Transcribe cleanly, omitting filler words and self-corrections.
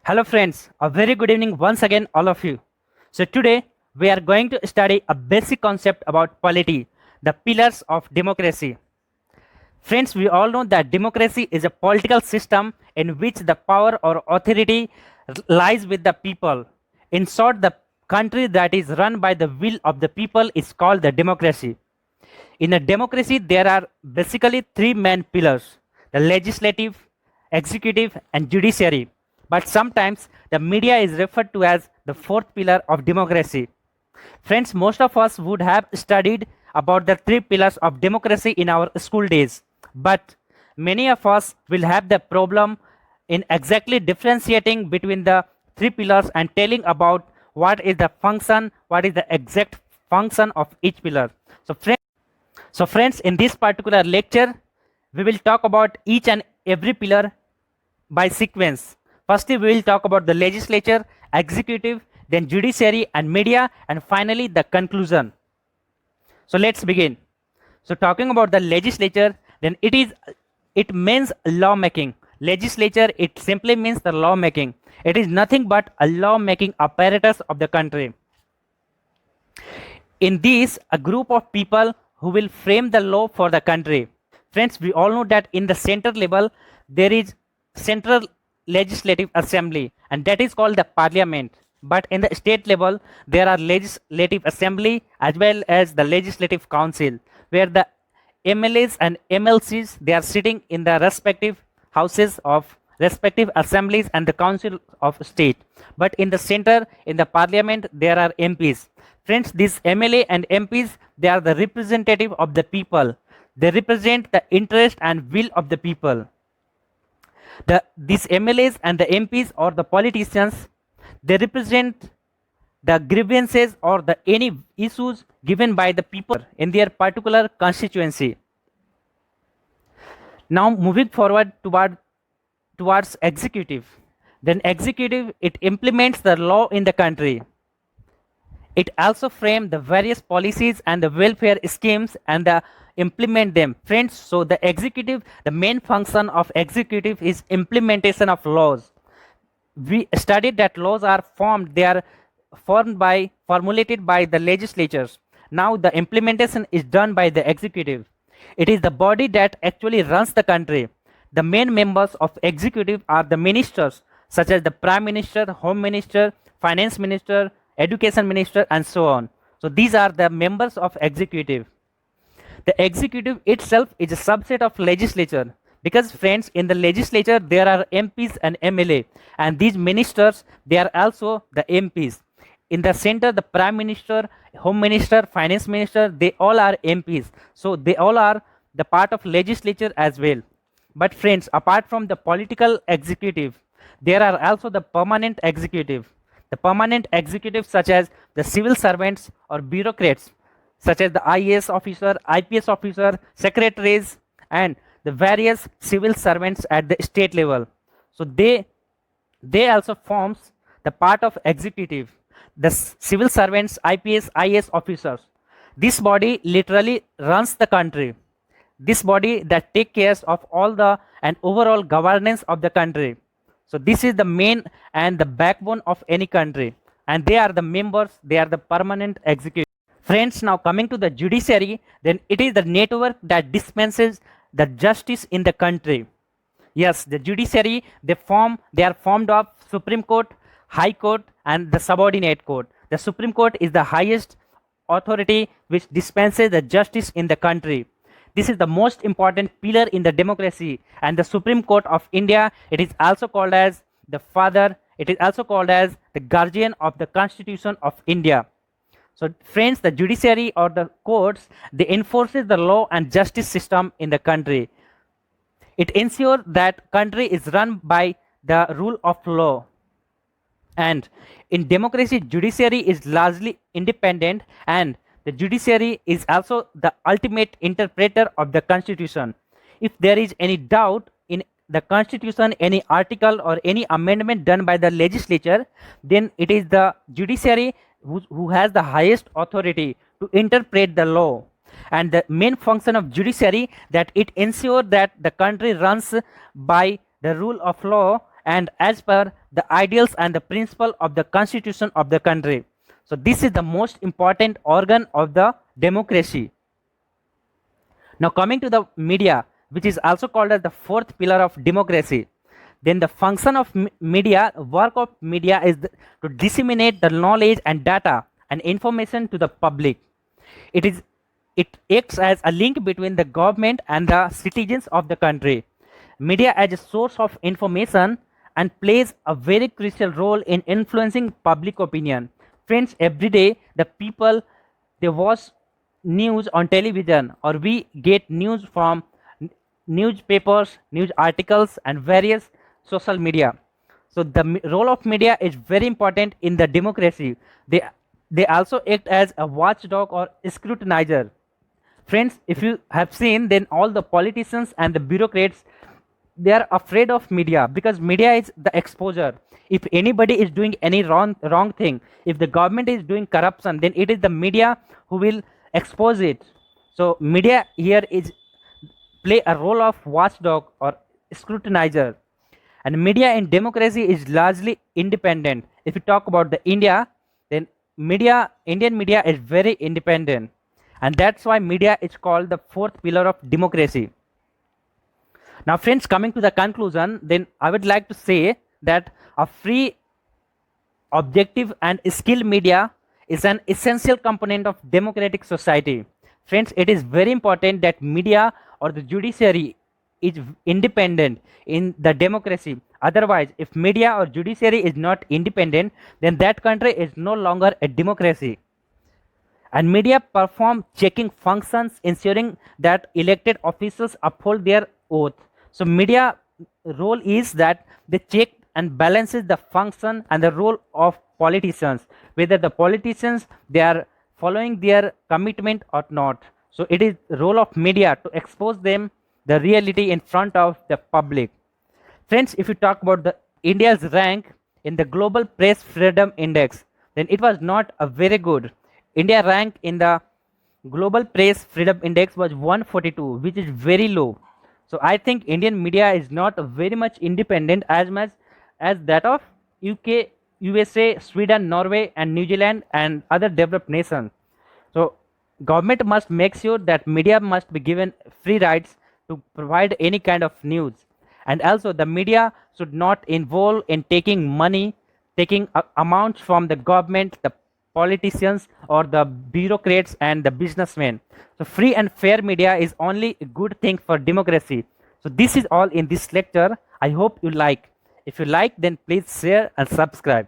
Hello friends, a very good evening once again all of you. So today we are going to study a basic concept about polity, the pillars of democracy. Friends, we all know that democracy is a political system in which the power or authority lies with the people. In short, the country that is run by the will of the people is called the democracy. In a democracy, there are basically three main pillars: the legislative, executive, and judiciary. But sometimes the media is referred to as the fourth pillar of democracy. Friends, most of us would have studied about the three pillars of democracy in our school days. But many of us will have the problem in exactly differentiating between the three pillars and telling about what is the function, what is the exact function of each pillar. So friends, in this particular lecture, we will talk about each and every pillar by sequence. Firstly, we will talk about the legislature, executive, then judiciary and media, and finally the conclusion. So let's begin. So talking about the legislature, then it means lawmaking. Legislature, it simply means the lawmaking. It is nothing but a lawmaking apparatus of the country. In this, a group of people who will frame the law for the country. Friends, we all know that in the center level there is central legislative assembly, and that is called the parliament. But in the state level there are legislative assembly as well as the legislative council, where the MLAs and MLCs, they are sitting in the respective houses of respective assemblies and the council of state. But in the center, in the parliament, there are MPs. Friends, these MLA and MPs, they are the representative of the people. They represent the interest and will of the people. These MLAs and the MPs or the politicians, they represent the grievances or the any issues given by the people in their particular constituency. Now moving forward towards executive. Then executive, it implements the law in the country. It also frames the various policies and the welfare schemes and implement them. Friends, so the executive, the main function of executive is implementation of laws. We studied that laws are formed, they are formulated by the legislatures. Now the implementation is done by the executive. It is the body that actually runs the country. The main members of executive are the ministers, such as the prime minister, home minister, finance minister, education minister, and so on. So these are the members of executive. The executive itself is a subset of legislature, because friends, in the legislature there are MPs and MLA, and these ministers, they are also the MPs. In the center, the prime minister, home minister, finance minister, they all are MPs. So they all are the part of legislature as well. But friends, apart from the political executive, there are also the permanent executive. The permanent executive, such as the civil servants or bureaucrats, such as the IAS officer, IPS officer, secretaries, and the various civil servants at the state level. So they also forms the part of executive. The civil servants, IPS, IAS officers, this body literally runs the country. This body that take care of all the and overall governance of the country. So this is the main and the backbone of any country, and they are the members, they are the permanent executive. Friends, now coming to the judiciary, then it is the network that dispenses the justice in the country. Yes, the judiciary, they are formed of Supreme Court, High Court, and the subordinate court. The Supreme Court is the highest authority which dispenses the justice in the country. This is the most important pillar in the democracy, and the Supreme Court of India, it is also called as the father, it is also called as the guardian of the Constitution of India. So friends, the judiciary or the courts, they enforces the law and justice system in the country. It ensures that country is run by the rule of law. And in democracy, judiciary is largely independent, and the judiciary is also the ultimate interpreter of the constitution. If there is any doubt in the constitution, any article or any amendment done by the legislature, then it is the judiciary who has the highest authority to interpret the law. And the main function of judiciary, that it ensures that the country runs by the rule of law, and as per the ideals and the principle of the constitution of the country. So this is the most important organ of the democracy. Now coming to the media, which is also called as the fourth pillar of democracy, then the function of media, work of media is to disseminate the knowledge and data and information to the public. It acts as a link between the government and the citizens of the country. Media as a source of information and plays a very crucial role in influencing public opinion. Friends, every day the people, they watch news on television, or we get news from newspapers, news articles, and various social media. So the role of media is very important in the democracy. They also act as a watchdog or scrutinizer. Friends, if you have seen, then all the politicians and the bureaucrats, they are afraid of media because media is the exposure. If anybody is doing any wrong thing, if the government is doing corruption, then it is the media who will expose it. So media here is play a role of watchdog or scrutinizer. And media in democracy is largely independent. If you talk about the India, then Indian media is very independent, and that's why media is called the fourth pillar of democracy. Now friends, coming to the conclusion, then I would like to say that a free, objective and skilled media is an essential component of democratic society. Friends, it is very important that media or the judiciary is independent in the democracy. Otherwise, if media or judiciary is not independent, then that country is no longer a democracy. And media perform checking functions, ensuring that elected officials uphold their oath. So media role is that they check and balances the function and the role of politicians, whether the politicians, they are following their commitment or not. So it is role of media to expose them the reality in front of the public. Friends, if you talk about the India's rank in the Global Press Freedom Index, then it was not a very good. India rank in the Global Press Freedom Index was 142, which is very low. So I think Indian media is not very much independent as much as that of UK, USA, Sweden, Norway, and New Zealand and other developed nations. So government must make sure that media must be given free rights to provide any kind of news, and also the media should not involve in taking money, taking amounts from the government, the politicians, or the bureaucrats and the businessmen. So free and fair media is only a good thing for democracy. So this is all in this lecture. I hope you like. If you like, then please share and subscribe.